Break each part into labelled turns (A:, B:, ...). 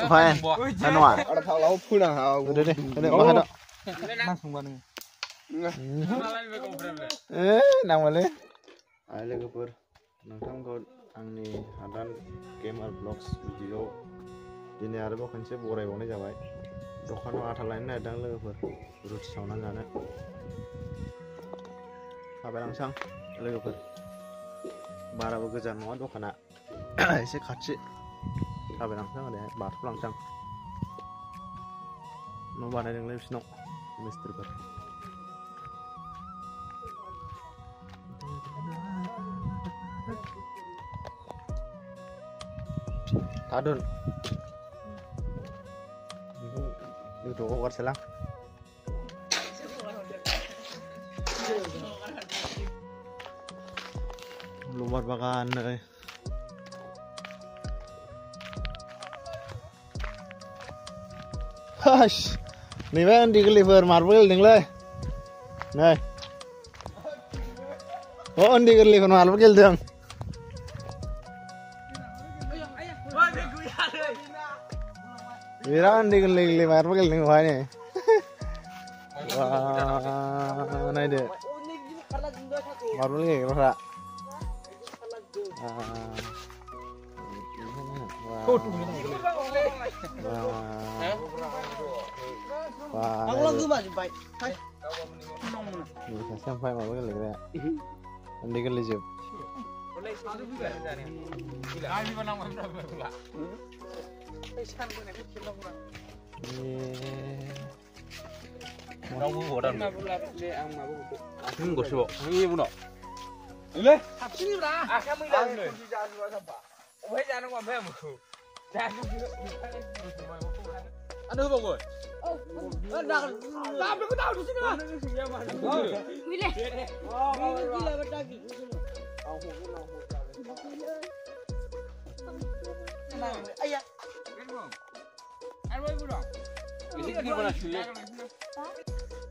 A: Phải ăn nọ.
B: Ở thảo lâu phun nào hào.
A: Đây mà đó. Nang male. Ai लोगोफोर नोंथांखौ आंनि हादान gamer blogs video दिनै आरोबाव खनसे बरायबावनाय जाबाय दखानाव आथा लायनो नागिरदों लोगोफोर रुटि सावनानै जानो थाबायलांसां लोगोफोर बाराबो गोजान नङा दखाना एसे खाथि थाबायलांसां ओरैहाय बाथौलांसां न' बानायदोंलै बिसिनाव मिस्ट्रिफोर Adun, itu kok selang. Luar bagan, Hush, nih kan deliver marble dengle, nih. Oh, deliver marble gil dong. Viran di geli marble gel nih wah nih. Wah, naik deh. Marble gel berapa? Wah. Aku lagi masih baik. Bisa sampai marble gel gitu ya. Andi geli jeb. Nunggu bodan. Nunggu sih, ini buno. Ini? Sini berah. Kamu jangan sampai. Wah jangan ngomong aku. Jangan. Anu bagus. Tapi aku tahu di sini lah. Milih. Gila bertagi. Ayah. Ayo dong. Ini gimana sih?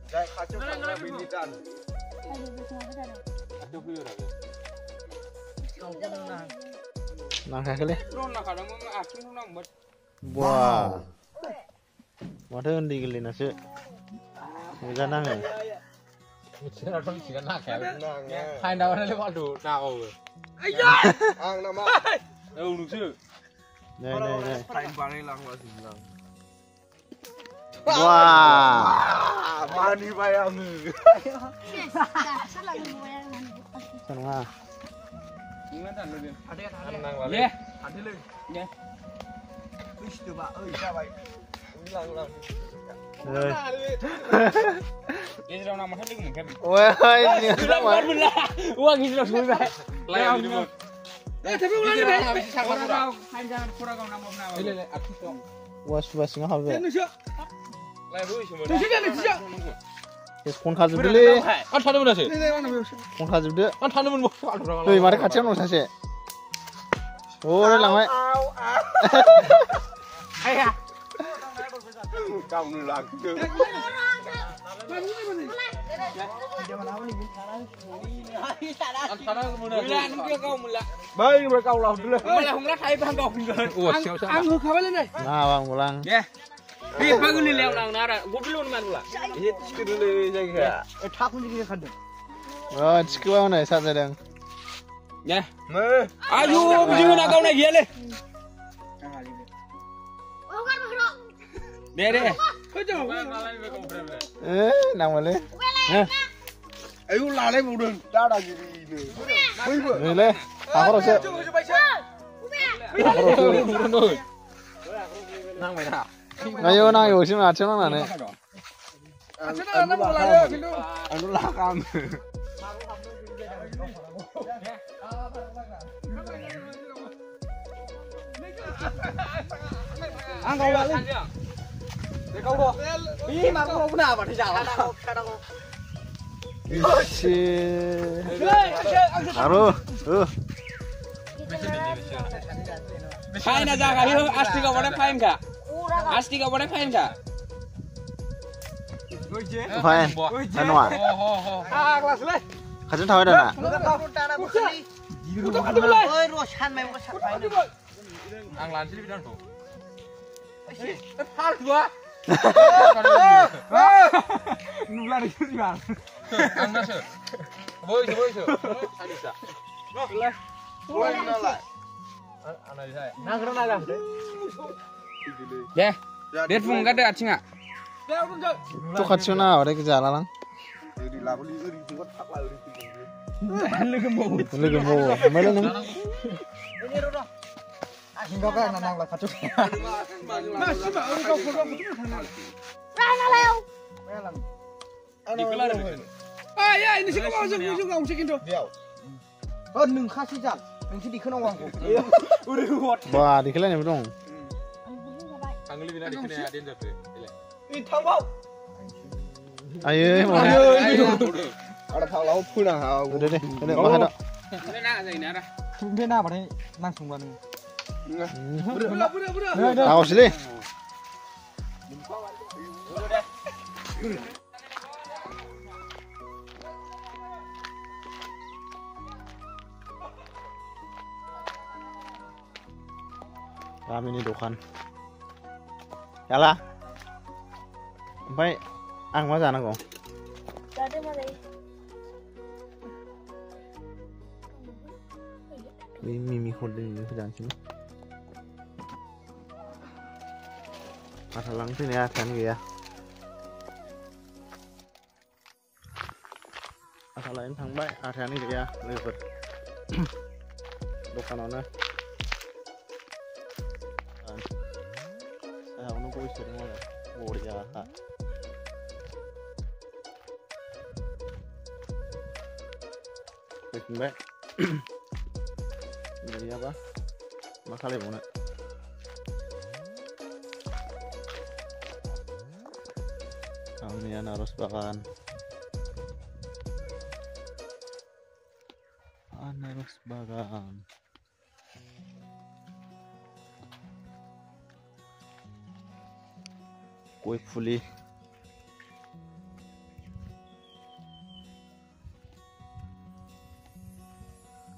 A: Saya kacau sama militan. Aduh biar aja. Nang kali. Wah. Waduh di gili nasi. Bisa nang ya? Bisa nang ya? Hai dawan ada waduh nang. Ayah. Ang nama. Nunggu. Nih. Paling lang lah bilang. Wah, mani bayang. Sana. Gimana tadi? Ada. Ya. Ada lagi. Ya. Wis coba, coba. Ulang. Ini sudah nama tadi mungkin. Wah, ini sudah benar. Uang ini sudah sudah. Lain. Tapi ulang ni dah. Orang kau hanya pura kau nama nama. Ini aku tu. Was nggak habis. Ini siapa? Lain dulu semua. Ini siapa? Yes, kon khazib dulu. Kan thanu mana sih? Kon khazib dulu. Kan thanu mana? Tuh, mari kacau mana sih? Oh, lama. Ayah. Kamu lagi. Baik mereka ulah dulu. Malah ngeliat hai bang kau tinggal. Anggur kau balik nih. Nah bang pulang. Ya. Ih bagus nih lewat nang nara. Gue dulu nih manulah. Ini cikgu dulu jaga. Takut juga kadang. Oh cikgu mana saat sedang. Ya. Ayo berdua nak kau nak gile. Deh. Nang mana? Ayo lalai mudah. Dah gini. Boleh. Aku rasa. Nang mana? Ayo nang yo sih macam mana? Anu lakam. Angkau balik. Kau doh. Ih, mak kau pernah apa di jalan? Kadang. Aduh. Fine aja kali. Asti kau boleh fine enggak? Asti kau boleh fine enggak? Fine. Anu ah. Kelas le. Kacau tahu dah nak? Ang lansi di bidang tu. Hal gua. Nular itu bang. Anda sih. Boy. Anissa. Nular. Boy nular. Anissa. Nangkring naga. Deh. Dia pun enggak ada acing ah.
B: Tuh kacuna ada kejalan lang.
A: Lu mau.
B: Mana nang?
C: Hingga kan nanang lah kacau.
A: Masih mah orang kau foto betul sana.
C: Mana leo?
A: Dikelar. Ah ya ini sih kau masuk juga mesti kindo.
C: Oh nung kasih jal. Nung sih dikenal wangku.
A: Udah kuat.
B: Wah, dikelar ni dong.
A: Angli bina dikena ada tapi.
C: Ih tambah.
B: Ayo,
C: Ada thằng lâu phu nào.
B: udah deh, makan dah.
A: Ini nak saya ini ada.
C: Dia nak apa ni? Langsung kan.
A: Budak.
B: Awas deh. Kami ni dokan. Yalah. Sampai ang masa anak kau.
D: Tadi mana?
B: Mimi holding ni sedang sini. Masalah sini ya kan ya. Masalah ini thằng bay, thằng này ya, lebet. Dokan mana? Saya orang kau istri mana? Boria. Baik. Jadi apa? Masalah mana? Ini harus bahkan. Harus bahkan. Quick fully.